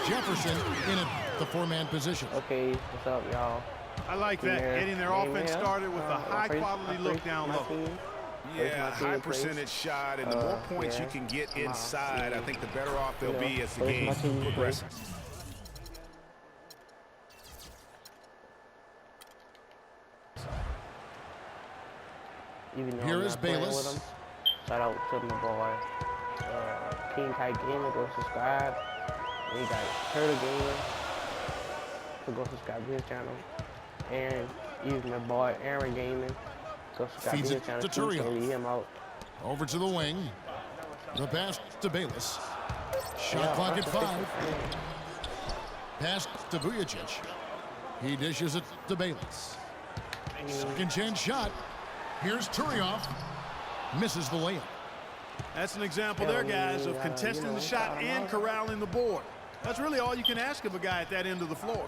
Jefferson in the four-man position. Okay, what's up, y'all? I like that, getting their offense started with a high-quality look down low. Yeah, high percentage shot, and the more points you can get inside, I think the better off they'll be as the game progresses. Even though Here I'm is not playing Bayless. with him, shout out to my boy, King Kite Gaming. Go subscribe. And he got Turtle Gaming. So go subscribe to his channel. And even my boy Aaron Gaming. Go subscribe Feeds to it his channel to too. So Turio. leave him out. Over to the wing. The pass to Bayless. Shot clock at 5. Pass to Vujacic. He dishes it to Bayless. Second chance shot. Here's Turioff. Misses the layup. That's an example there, guys, of contesting the shot and corralling the board. That's really all you can ask of a guy at that end of the floor.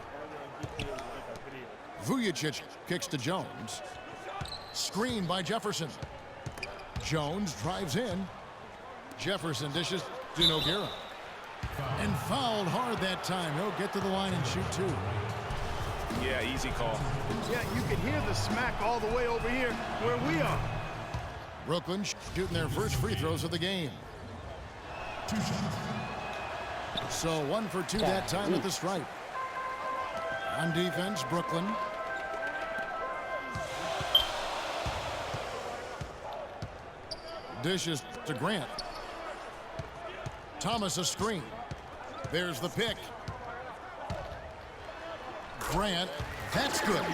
Vujacic kicks to Jones. Screen by Jefferson. Jones drives in. Jefferson dishes to Nogueira. And fouled hard that time. He'll get to the line and shoot 2. Yeah, easy call. Yeah, you can hear the smack all the way over here where we are. Brooklyn shooting their first free throws of the game. So 1 for 2 that time at the stripe. On defense, Brooklyn. Dishes to Grant. Thomas a screen. There's the pick. Grant, that's good.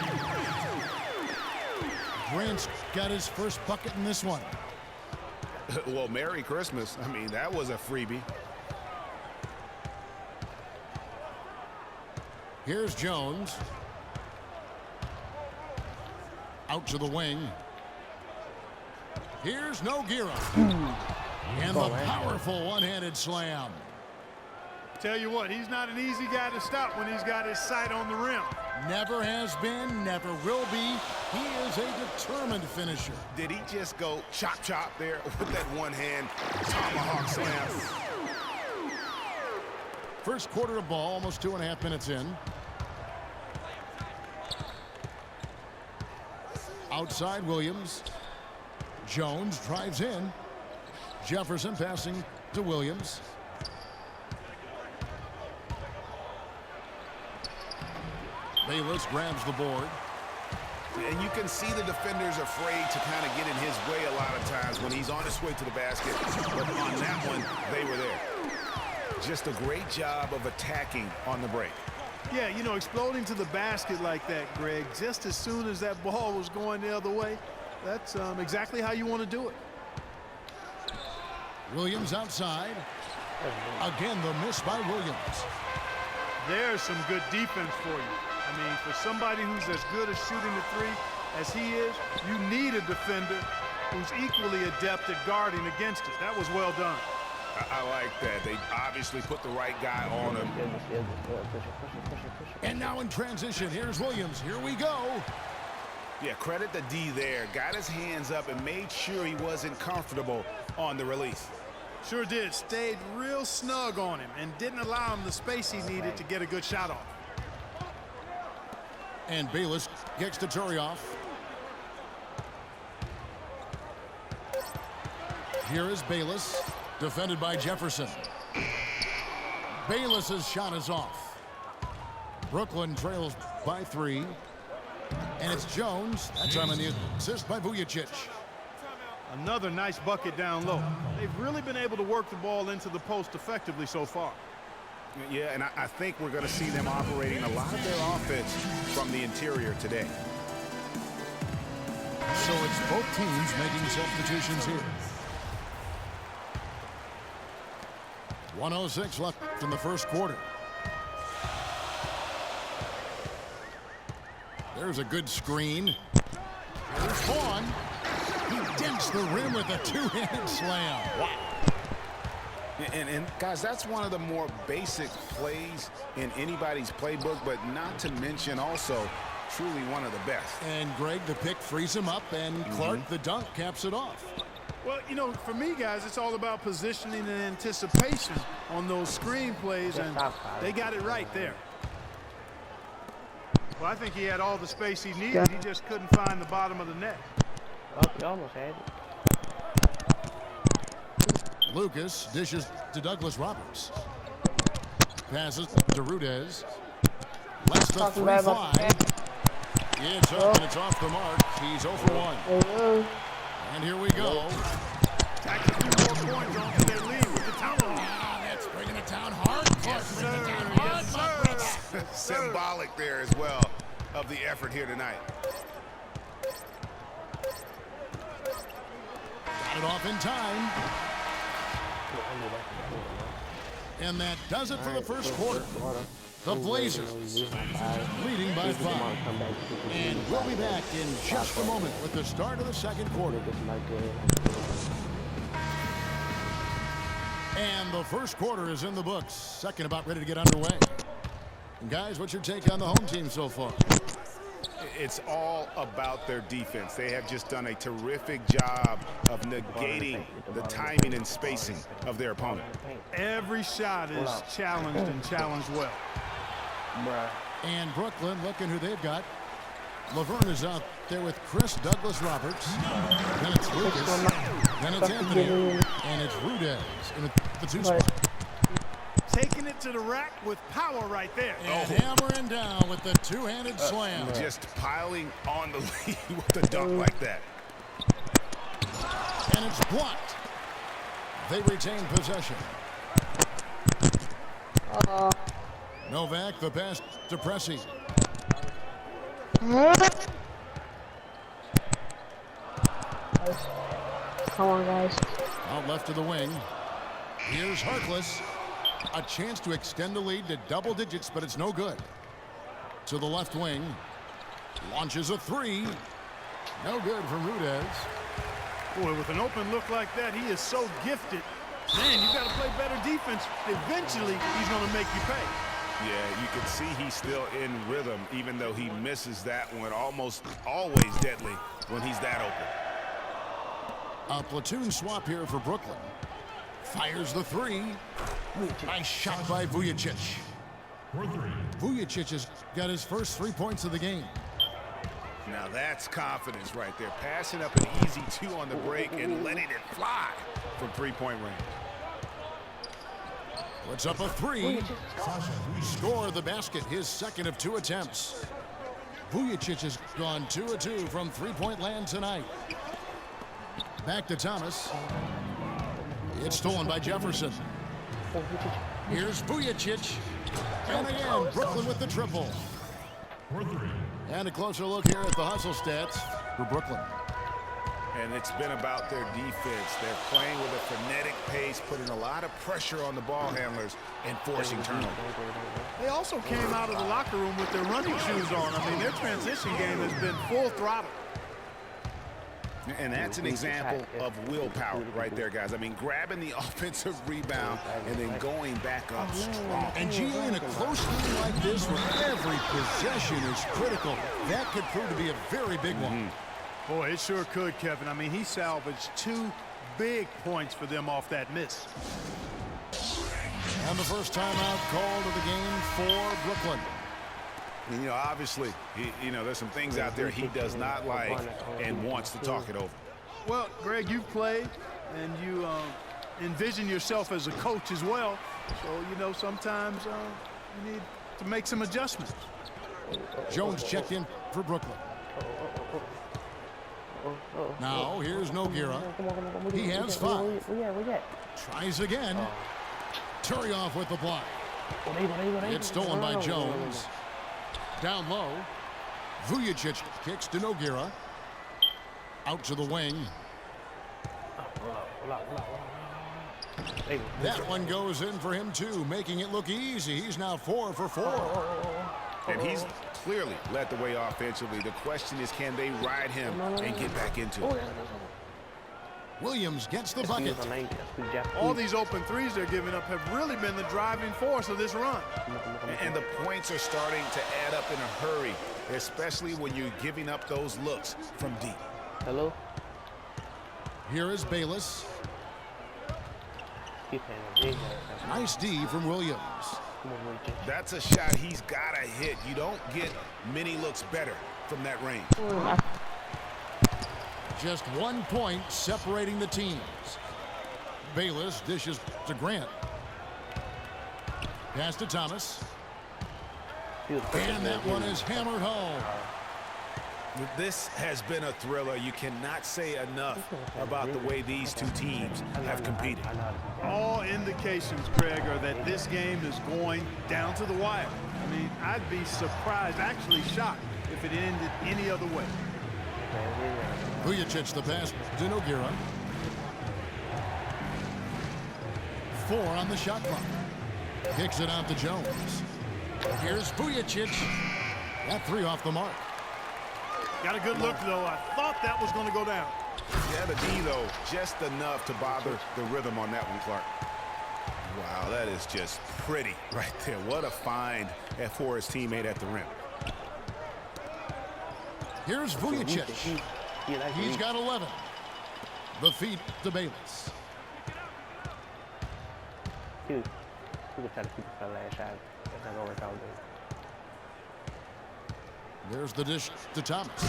Grant's got his first bucket in this one. Well, Merry Christmas. I mean, that was a freebie. Here's Jones. Out to the wing. Here's Nogueira. And the powerful one-handed slam. Tell you what, he's not an easy guy to stop when he's got his sight on the rim. Never has been, never will be. He is a determined finisher. Did he just go chop chop there with that one-hand tomahawk slam? First quarter of ball, almost 2.5 minutes in. Outside Williams. Jones drives in. Jefferson passing to Williams. Bayless grabs the board. And you can see the defenders afraid to kind of get in his way a lot of times when he's on his way to the basket. But on that one, they were there. Just a great job of attacking on the break. Yeah, you know, exploding to the basket like that, Greg, just as soon as that ball was going the other way, that's exactly how you want to do it. Williams outside. Again, the miss by Williams. There's some good defense for you. I mean, for somebody who's as good at shooting the three as he is, you need a defender who's equally adept at guarding against it. That was well done. I like that. They obviously put the right guy on him. And now in transition, here's Williams. Here we go. Yeah, credit the D there. Got his hands up and made sure he wasn't comfortable on the release. Sure did. Stayed real snug on him and didn't allow him the space he needed to get a good shot off. And Bayless gets to Turioff. Here is Bayless, defended by Jefferson. Bayless's shot is off. Brooklyn trails by 3. And it's Jones. That time on the assist by Vujacic. Another nice bucket down low. They've really been able to work the ball into the post effectively so far. Yeah, and I think we're going to see them operating a lot of their offense from the interior today. So it's both teams making substitutions here. 1:06 left in the first quarter. There's a good screen. Here's Vaughn. He dents the rim with a two-handed slam. Wow. And guys, that's one of the more basic plays in anybody's playbook, but not to mention also truly one of the best. And Greg, the pick frees him up, and Clark, the dunk, caps it off. Well, you know, for me, guys, it's all about positioning and anticipation on those screen plays, and they got it right there. Well, I think he had all the space he needed. He just couldn't find the bottom of the net. Oh, he almost had it. Lucas dishes to Douglas Roberts. Passes to Rudez. Lets the 3 fly. It's up and it's off the mark. He's 0 for 1. And here we go. Tack a few more points onto their lead with the tomahawk. That's bringing it down hard. Yes, sir. Yes, sir. Symbolic there as well of the effort here tonight. Got it off in time. And that does it for the first quarter. The Blazers leading by 5. And we'll be back in just a moment with the start of the second quarter. And the first quarter is in the books. Second about ready to get underway. And guys, what's your take on the home team so far? It's all about their defense. They have just done a terrific job of negating the timing and spacing of their opponent. Every shot is challenged and challenged well. And Brooklyn, looking who they've got. Laverne is out there with Chris Douglas Roberts. Then it's Lucas. Then it's Anthony. And it's Rudez in the 2 spot. Taking it to the rack with power right there. And hammering down with the two-handed slam. Just piling on the lead with a dunk like that. And it's blocked. They retain possession. Novak, the pass to Pressey. Come on, guys. Out left to the wing. Here's Harkless. A chance to extend the lead to double digits, but it's no good. To the left wing. Launches a 3. No good from Rudez. Boy, with an open look like that, he is so gifted. Man, you got to play better defense. Eventually, he's going to make you pay. Yeah, you can see he's still in rhythm, even though he misses that one. Almost always deadly when he's that open. A platoon swap here for Brooklyn. Fires the 3. Nice shot by Vujacic. Vujacic has got his first 3 points of the game. Now that's confidence right there. Passing up an easy 2 on the break and letting it fly from 3-point range. Puts up a 3. Score the basket, his second of 2 attempts. Vujacic has gone 2 of 2 from 3-point land tonight. Back to Thomas. It's stolen by Jefferson. Here's Vujacic. And again, Brooklyn with the triple. And a closer look here at the hustle stats for Brooklyn. And it's been about their defense. They're playing with a frenetic pace, putting a lot of pressure on the ball handlers and forcing turnovers. They also came out of the locker room with their running shoes on. I mean, their transition game has been full throttle. And that's an example of willpower right there, guys. I mean, grabbing the offensive rebound and then going back up strong. And GA, in a close game like this where every possession is critical, that could prove to be a very big one. Boy, it sure could, Kevin. I mean, he salvaged 2 big points for them off that miss. And the first timeout called of the game for Brooklyn. And, you know, obviously, there's some things out there he does not like and wants to talk it over. Well, Greg, you've played, and you envision yourself as a coach as well. So, sometimes you need to make some adjustments. Jones checked in for Brooklyn. Now, here's Nogueira. He has 5. Tries again. Turioff with the block. It's stolen by Jones. Down low. Vujacic kicks to Nogueira. Out to the wing. That one goes in for him, too, making it look easy. He's now 4 for 4. And he's clearly led the way offensively. The question is, can they ride him and get back into it? Williams gets the bucket. All these open threes they're giving up have really been the driving force of this run. And the points are starting to add up in a hurry, especially when you're giving up those looks from deep. Hello? Here is Bayless. Keep playing the big guys. Nice D from Williams. Come on, Richard. That's a shot he's got to hit. You don't get many looks better from that range. Just 1 point separating the teams. Bayless dishes to Grant. Pass to Thomas. And that one is hammered home. This has been a thriller. You cannot say enough about the way these two teams have competed. All indications, Craig, are that this game is going down to the wire. I mean, I'd be surprised, actually shocked, if it ended any other way. Vujacic the pass to Nogueira. 4 on the shot clock. Kicks it out to Jones. Here's Vujacic. That 3 off the mark. Got a good look, though. I thought that was going to go down. Yeah, the D, though, just enough to bother the rhythm on that one, Clark. Wow, that is just pretty right there. What a find for his teammate at the rim. Here's Vujacic. He's got 11. The feed to Bayless. Dude, we could try to keep it for the last shot. It's not going to work out good. There's the dish to Thomas.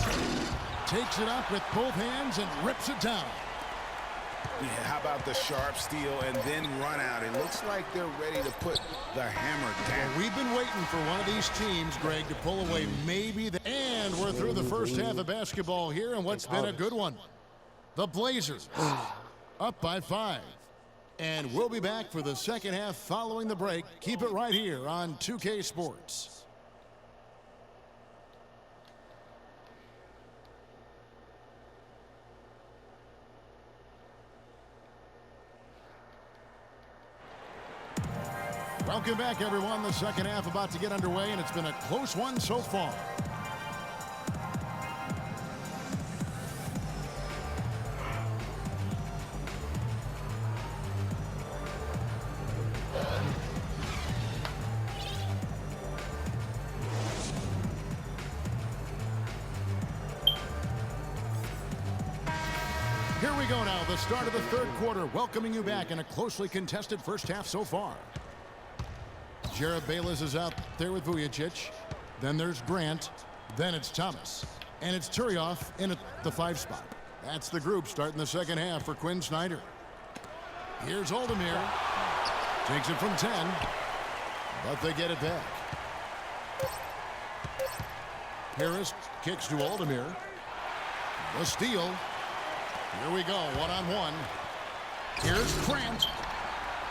Takes it up with both hands and rips it down. Yeah, how about the sharp steal and then run out? It looks like they're ready to put the hammer down. We've been waiting for one of these teams, Greg, to pull away maybe. And we're through the first half of basketball here, and what's been a good one. The Blazers up by 5. And we'll be back for the second half following the break. Keep it right here on 2K Sports. Welcome back, everyone. The second half about to get underway, and it's been a close one so far. Here we go now, the start of the third quarter, welcoming you back in a closely contested first half so far. Jared Bayless is out there with Vujacic. Then there's Grant. Then it's Thomas. And it's Turioff in at the 5 spot. That's the group starting the second half for Quinn Snyder. Here's Oldemir. Takes it from 10. But they get it back. Harris kicks to Oldemir. The steal. Here we go, one-on-one. Here's Grant.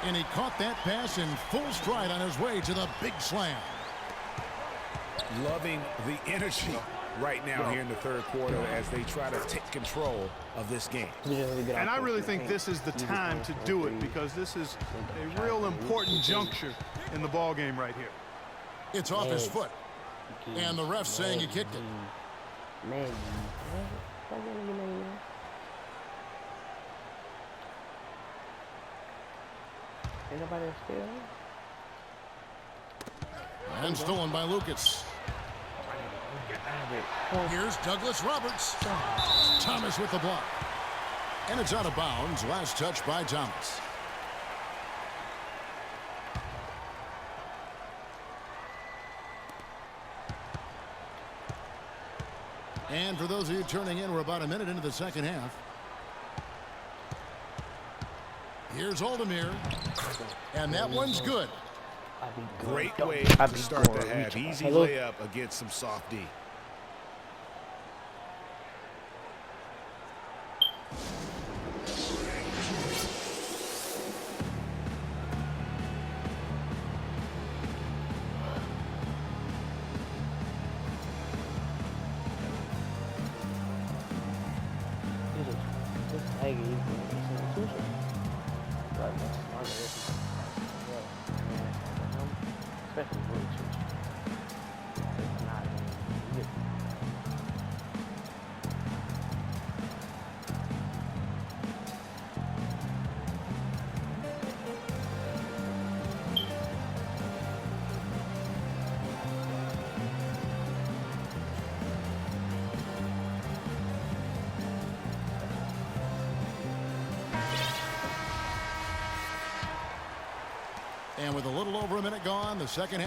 And he caught that pass in full stride on his way to the big slam. Loving the energy right now here in the third quarter as they try to take control of this game. And I really think this is the time to do it because this is a real important juncture in the ball game right here. It's off his foot. And the ref saying he kicked it. Anybody steal? And stolen by Lucas. Here's Douglas Roberts. Thomas with the block. And it's out of bounds. Last touch by Thomas. And for those of you turning in, we're about a minute into the second half. Here's Oldemir. And that one's good. Great way to start the half. Easy layup against some soft D. And with a little over a minute gone, the second half.